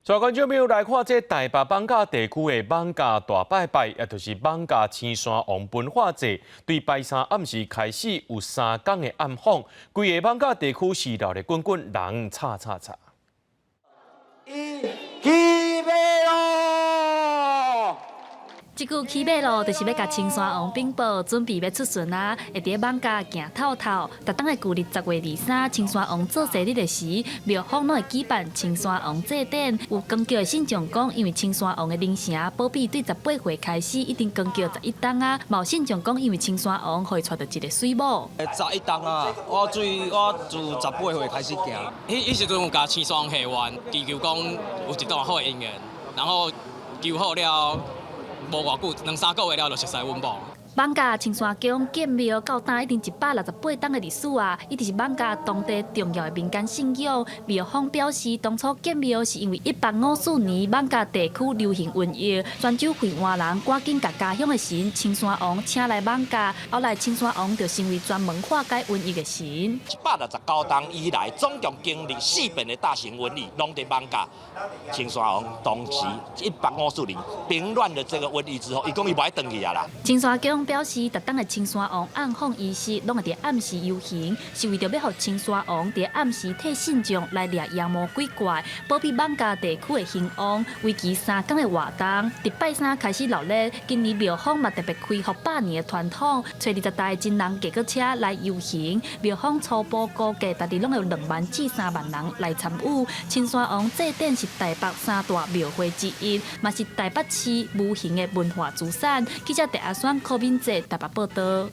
全观众朋友来看这台北艋舺地区的艋舺大拜拜，也就是艋舺青山王文化节，对拜三暗时开始有3天的暗访，规个艋舺地区是闹热滚滚，人吵。这句起马路就是要甲青山王禀报，准备要出巡啊！会伫艋舺行透透，逐当的旧历10月23，青山王做生日的时，庙方拢会举办青山王祭典。有光桥的信众讲，因为青山王的灵城保庇对18岁开始一定光桥11档啊。有信众讲，因为青山王可以带到一个水母。11档啊！我自18岁开始行。迄时阵有甲青山王下愿，祈求讲有一段好的姻缘，然后求好了。无偌久，2、3个月了就熟悉阮某。艋舺青山宫建庙到今一定168档的历史啊！伊就是艋舺当地重要的民间信仰。庙方表示，当初建庙是因为1854年艋舺地区流行瘟疫，泉州会换人赶紧甲家乡的神青山王请来艋舺，后来青山王就成为专门化解瘟疫的神。169档以来，总共经历4遍的大型瘟疫，拢伫艋舺。青山王当时1854年平乱了这个瘟疫之后，伊讲伊无爱回去啊啦。青山宫表示，逐当的青山王暗访仪式，拢会伫暗时游行，是为着要互青山王伫暗时替信众来掠妖魔鬼怪，保庇艋舺地区的兴旺。为期3天的活动，伫拜三开始落热。今年庙方嘛特别开放100年的传统，找20台真人计程车来游行。庙方初步估计，大致拢有2万至3万人来参与。青山王祭典是台北3大庙会之一，嘛是台北市无形的文化资产。记者戴阿选柯敏哲台北报道。